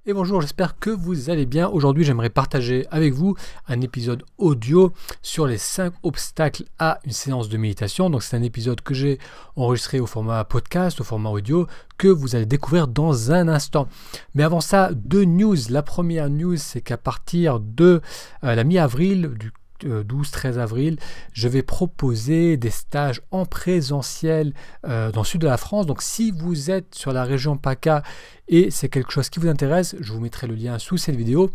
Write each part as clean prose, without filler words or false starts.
Et bonjour, j'espère que vous allez bien. Aujourd'hui, j'aimerais partager avec vous un épisode audio sur les 5 obstacles à une séance de méditation. Donc, c'est un épisode que j'ai enregistré au format podcast, au format audio, que vous allez découvrir dans un instant. Mais avant ça, deux news. La première news, c'est qu'à partir de la mi-avril, du 12-13 avril, je vais proposer des stages en présentiel dans le sud de la France. Donc si vous êtes sur la région PACA et c'est quelque chose qui vous intéresse, je vous mettrai le lien sous cette vidéo.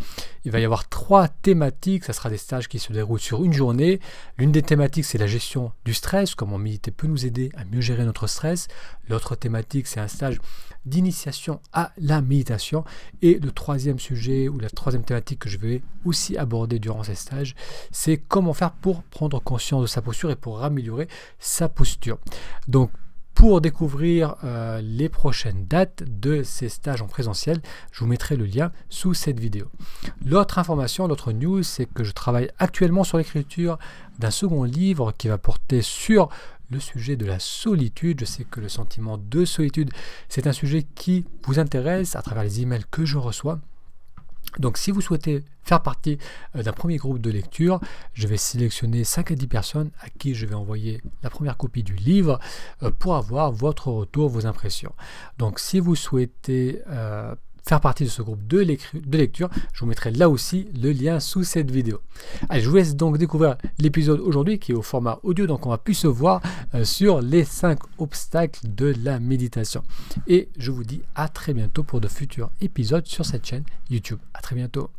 Il va y avoir 3 thématiques, ça sera des stages qui se déroulent sur une journée. L'une des thématiques, c'est la gestion du stress, comment méditer peut nous aider à mieux gérer notre stress. L'autre thématique, c'est un stage d'initiation à la méditation. Et le troisième sujet ou la troisième thématique que je vais aussi aborder durant ces stages, c'est comment faire pour prendre conscience de sa posture et pour améliorer sa posture. Donc, pour découvrir les prochaines dates de ces stages en présentiel, je vous mettrai le lien sous cette vidéo. L'autre information, l'autre news, c'est que je travaille actuellement sur l'écriture d'un second livre qui va porter sur le sujet de la solitude. Je sais que le sentiment de solitude, c'est un sujet qui vous intéresse à travers les emails que je reçois. Donc si vous souhaitez faire partie d'un premier groupe de lecture, je vais sélectionner 5 à 10 personnes à qui je vais envoyer la première copie du livre pour avoir votre retour, vos impressions. Donc si vous souhaitez faire partie de ce groupe de lecture, je vous mettrai là aussi le lien sous cette vidéo. Allez, je vous laisse donc découvrir l'épisode aujourd'hui qui est au format audio, donc on va plus se voir sur les 5 obstacles de la méditation. Et je vous dis à très bientôt pour de futurs épisodes sur cette chaîne YouTube. À très bientôt.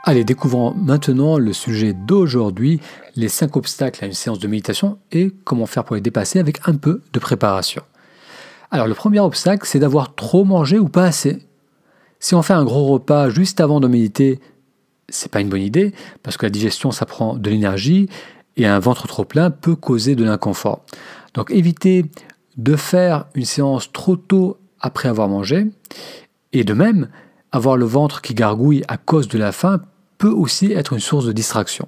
Allez, découvrons maintenant le sujet d'aujourd'hui, les 5 obstacles à une séance de méditation et comment faire pour les dépasser avec un peu de préparation. Alors le premier obstacle, c'est d'avoir trop mangé ou pas assez. Si on fait un gros repas juste avant de méditer, c'est pas une bonne idée, parce que la digestion, ça prend de l'énergie, et un ventre trop plein peut causer de l'inconfort. Donc évitez de faire une séance trop tôt après avoir mangé, et de même, avoir le ventre qui gargouille à cause de la faim peut aussi être une source de distraction.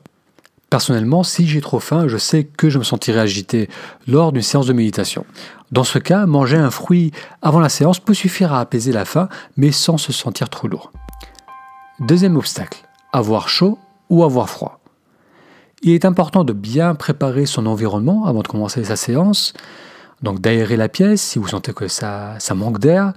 Personnellement, si j'ai trop faim, je sais que je me sentirai agité lors d'une séance de méditation. Dans ce cas, manger un fruit avant la séance peut suffire à apaiser la faim, mais sans se sentir trop lourd. Deuxième obstacle, avoir chaud ou avoir froid. Il est important de bien préparer son environnement avant de commencer sa séance, donc d'aérer la pièce si vous sentez que ça manque d'air.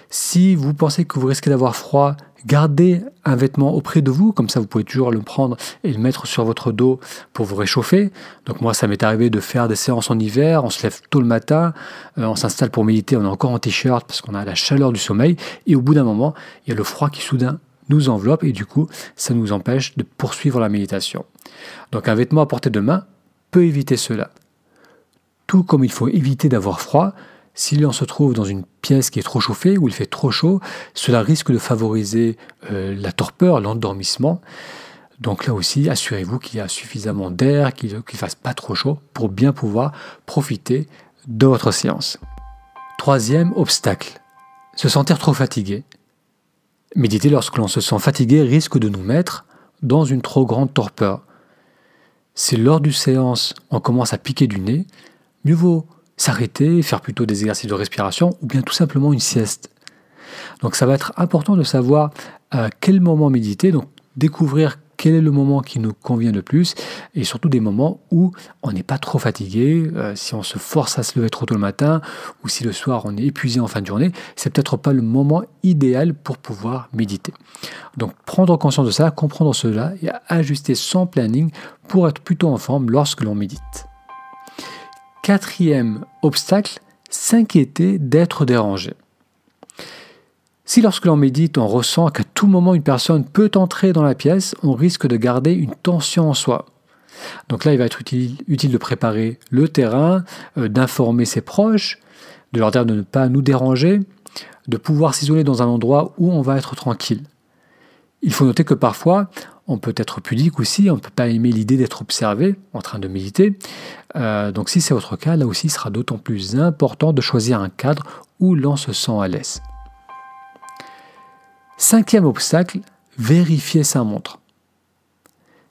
Si vous pensez que vous risquez d'avoir froid, gardez un vêtement auprès de vous, comme ça vous pouvez toujours le prendre et le mettre sur votre dos pour vous réchauffer. Donc moi, ça m'est arrivé de faire des séances en hiver, on se lève tôt le matin, on s'installe pour méditer, on est encore en t-shirt parce qu'on a la chaleur du sommeil, et au bout d'un moment, il y a le froid qui soudain nous enveloppe et du coup, ça nous empêche de poursuivre la méditation. Donc un vêtement à portée de main peut éviter cela. Tout comme il faut éviter d'avoir froid, si l'on se trouve dans une pièce qui est trop chauffée ou il fait trop chaud, cela risque de favoriser la torpeur, l'endormissement. Donc là aussi, assurez-vous qu'il y a suffisamment d'air, qu'il ne fasse pas trop chaud pour bien pouvoir profiter de votre séance. Troisième obstacle, se sentir trop fatigué. Méditer lorsque l'on se sent fatigué risque de nous mettre dans une trop grande torpeur. Si lors d'une séance, on commence à piquer du nez, mieux vaut s'arrêter, faire plutôt des exercices de respiration ou bien tout simplement une sieste. Donc ça va être important de savoir à quel moment méditer, donc découvrir quel est le moment qui nous convient le plus et surtout des moments où on n'est pas trop fatigué, si on se force à se lever trop tôt le matin ou si le soir on est épuisé en fin de journée, c'est peut-être pas le moment idéal pour pouvoir méditer. Donc prendre conscience de ça, comprendre cela et ajuster son planning pour être plutôt en forme lorsque l'on médite. Quatrième obstacle, s'inquiéter d'être dérangé. Si lorsque l'on médite, on ressent qu'à tout moment une personne peut entrer dans la pièce, on risque de garder une tension en soi. Donc là, il va être utile de préparer le terrain, d'informer ses proches, de leur dire de ne pas nous déranger, de pouvoir s'isoler dans un endroit où on va être tranquille. Il faut noter que parfois, on peut être pudique aussi, on ne peut pas aimer l'idée d'être observé en train de méditer. Donc si c'est votre cas, là aussi, il sera d'autant plus important de choisir un cadre où l'on se sent à l'aise. Cinquième obstacle, vérifier sa montre.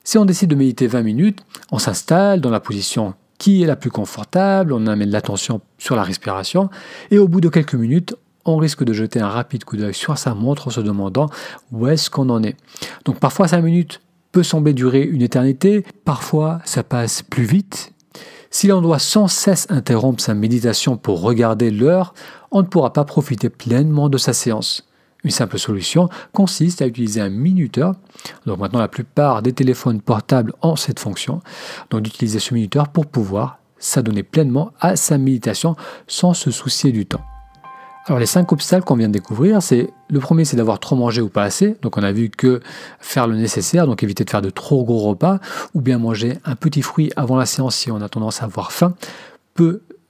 Si on décide de méditer 20 minutes, on s'installe dans la position qui est la plus confortable, on amène l'attention sur la respiration, et au bout de quelques minutes, on risque de jeter un rapide coup d'œil sur sa montre en se demandant où est-ce qu'on en est. Donc parfois 5 minutes peut sembler durer une éternité, parfois ça passe plus vite. Si l'on doit sans cesse interrompre sa méditation pour regarder l'heure, on ne pourra pas profiter pleinement de sa séance. Une simple solution consiste à utiliser un minuteur. Donc maintenant, la plupart des téléphones portables ont cette fonction. Donc d'utiliser ce minuteur pour pouvoir s'adonner pleinement à sa méditation sans se soucier du temps. Alors les 5 obstacles qu'on vient de découvrir, le premier c'est d'avoir trop mangé ou pas assez. Donc on a vu que faire le nécessaire, donc éviter de faire de trop gros repas, ou bien manger un petit fruit avant la séance si on a tendance à avoir faim,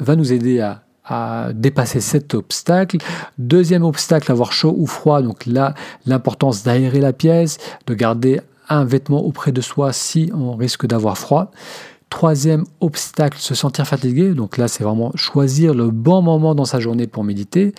va nous aider à dépasser cet obstacle. Deuxième obstacle, avoir chaud ou froid. Donc là, l'importance d'aérer la pièce, de garder un vêtement auprès de soi si on risque d'avoir froid. Troisième obstacle, se sentir fatigué. Donc là, c'est vraiment choisir le bon moment dans sa journée pour méditer.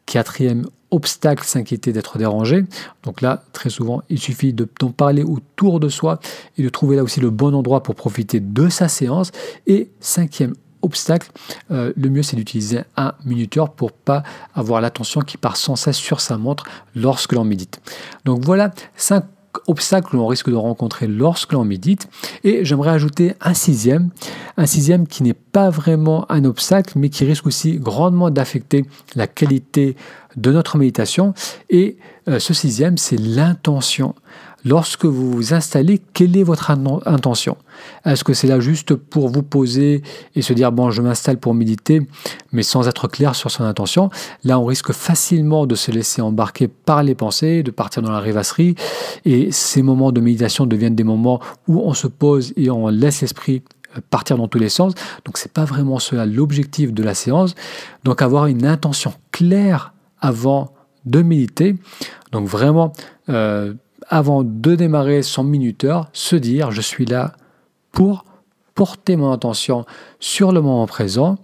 Quatrième obstacle, s'inquiéter d'être dérangé. Donc là, très souvent, il suffit d'en parler autour de soi et de trouver là aussi le bon endroit pour profiter de sa séance. Et cinquième obstacle, le mieux c'est d'utiliser un minuteur pour pas avoir l'attention qui part sans cesse sur sa montre lorsque l'on médite. Donc voilà 5 obstacles que l'on risque de rencontrer lorsque l'on médite, et j'aimerais ajouter un sixième qui n'est pas vraiment un obstacle mais qui risque aussi grandement d'affecter la qualité de notre méditation, et ce sixième c'est l'intention. Lorsque vous vous installez, quelle est votre intention? Est-ce que c'est là juste pour vous poser et se dire « bon, je m'installe pour méditer », mais sans être clair sur son intention? Là, on risque facilement de se laisser embarquer par les pensées, de partir dans la rêvasserie, et ces moments de méditation deviennent des moments où on se pose et on laisse l'esprit partir dans tous les sens. Donc, c'est pas vraiment cela l'objectif de la séance. Donc, avoir une intention claire avant de méditer. Donc, vraiment... avant de démarrer son minuteur, se dire « je suis là pour porter mon attention sur le moment présent ».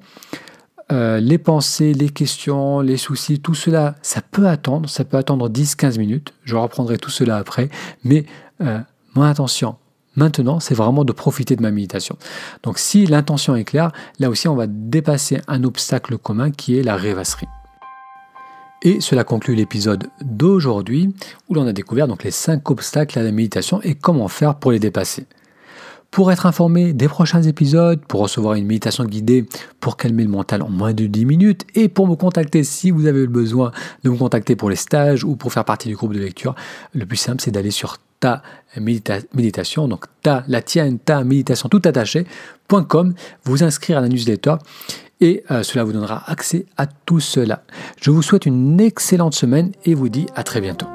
Les pensées, les questions, les soucis, tout cela, ça peut attendre 10-15 minutes. Je reprendrai tout cela après, mais mon intention maintenant, c'est vraiment de profiter de ma méditation. Donc si l'intention est claire, là aussi on va dépasser un obstacle commun qui est la rêvasserie. Et cela conclut l'épisode d'aujourd'hui où l'on a découvert donc les 5 obstacles à la méditation et comment faire pour les dépasser. Pour être informé des prochains épisodes, pour recevoir une méditation guidée pour calmer le mental en moins de 10 minutes et pour me contacter si vous avez le besoin de me contacter pour les stages ou pour faire partie du groupe de lecture, le plus simple c'est d'aller sur ta méditation, donc ta méditation tout attaché.com, vous inscrire à la newsletter. Et cela vous donnera accès à tout cela. Je vous souhaite une excellente semaine et vous dis à très bientôt.